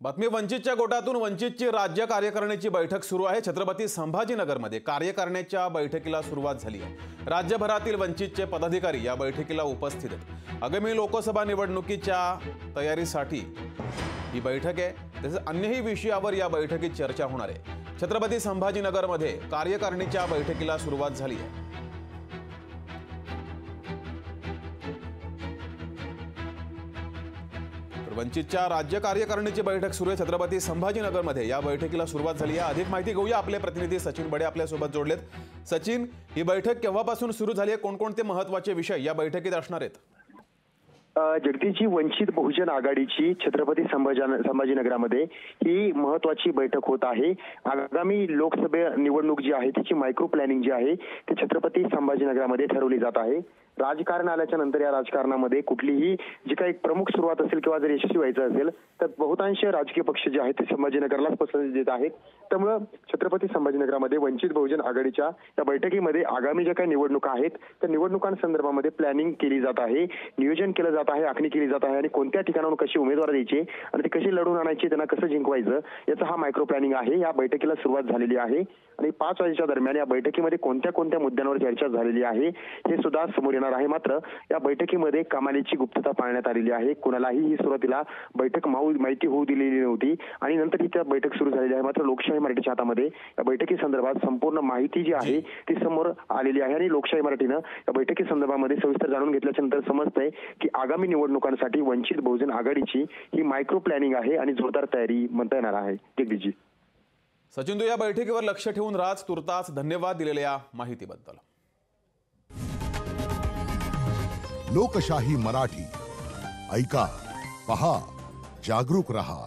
बातमी वंचितच्या गोटातून वंचितची राज्य कार्यकारिणीची बैठक सुरू आहे। छत्रपती संभाजीनगरमध्ये कार्यकारिणीच्या बैठकीला सुरुवात झाली आहे। राज्यभरातील वंचितचे पदाधिकारी या बैठकीला उपस्थित आहेत। आगामी लोकसभा निवडणुकीच्या तयारीसाठी ही बैठक आहे। तसेच अन्यही विषयावर या बैठकीत चर्चा होणार आहे। छत्रपती संभाजीनगरमध्ये कार्यकारिणीच्या बैठकीला सुरुवात झाली आहे। वंचितच्या राज्य कार्यकारिणीची बैठक सुरू आहे। छत्रपती संभाजीनगरमध्ये या बैठकीला सुरुवात झाली आहे। अधिक माहिती घेऊया, आपले प्रतिनिधी सचिन बडे आपल्या सोबत जोडलेत। सचिन, ही बैठक केव्हापासून सुरू झाली आहे? कोणकोणते महत्त्वाचे विषय या बैठकीत असणार आहेत? जगदीशजी, वंचित बहुजन आघाडीची छत्रपती संभाजीनगरमध्ये ही महत्त्वाची बैठक होत आहे। आगामी लोकसभा निवडणूक जी आहे त्याची मायक्रो प्लॅनिंग जी आहे ती छत्रपती संभाजीनगरमध्ये ठरवली जात आहे। राजकारण आल्याच्या नंतर या राजकारणामध्ये कुठलीही जी काही प्रमुख सुरुवात असेल किंवा जर यशस्वी व्हायचं असेल तर बहुतांश राजकीय पक्ष जे आहेत ते संभाजीनगरलाच पसंती देत आहेत। त्यामुळे छत्रपती संभाजीनगरमध्ये वंचित बहुजन आघाडीच्या या बैठकीमध्ये आगामी ज्या काही निवडणुका आहेत त्या निवडणुकांसंदर्भामध्ये प्लॅनिंग केली जात आहे, नियोजन केलं जात आहे, आखणी केली जात आहे आणि कोणत्या ठिकाणाहून कशी उमेदवार द्यायचे आणि ते कशी लढून आणायचे, त्यांना कसं जिंकवायचं याचा हा मायक्रो प्लॅनिंग आहे। या बैठकीला सुरुवात झालेली आहे आणि 5 वाजेच्या दरम्यान या बैठकीमध्ये कोणत्या कोणत्या मुद्द्यांवर चर्चा झालेली आहे हे सुद्धा समोर येणार आहे। मात्र या बैठकीमध्ये कमालीची गुप्तता पाळण्यात आलेली आहे। कुणालाही ही सुरुवातीला बैठक माहिती होऊ दिलेली नव्हती आणि नंतर ही बैठक सुरू झालेली आहे। मात्र लोकशाही मराठीच्या हातामध्ये या बैठकी संदर्भात संपूर्ण माहिती जी आहे ती समोर आलेली आहे आणि लोकशाही मराठीनं या बैठकी संदर्भामध्ये सविस्तर जाणून घेतल्याच्या नंतर समजतंय की आगामी निवडणुकांसाठी वंचित बहुजन आघाडीची ही मायक्रो प्लॅनिंग आहे आणि जोरदार तयारी म्हणता येणार आहे। जगदीशजी, सचिन, तू या बैठकीवर लक्ष ठेवून राज, तुर्तास धन्यवाद दिलेल्या माहितीबद्दल। लोकशाही मराठी ऐका, पहा, जागरूक रहा।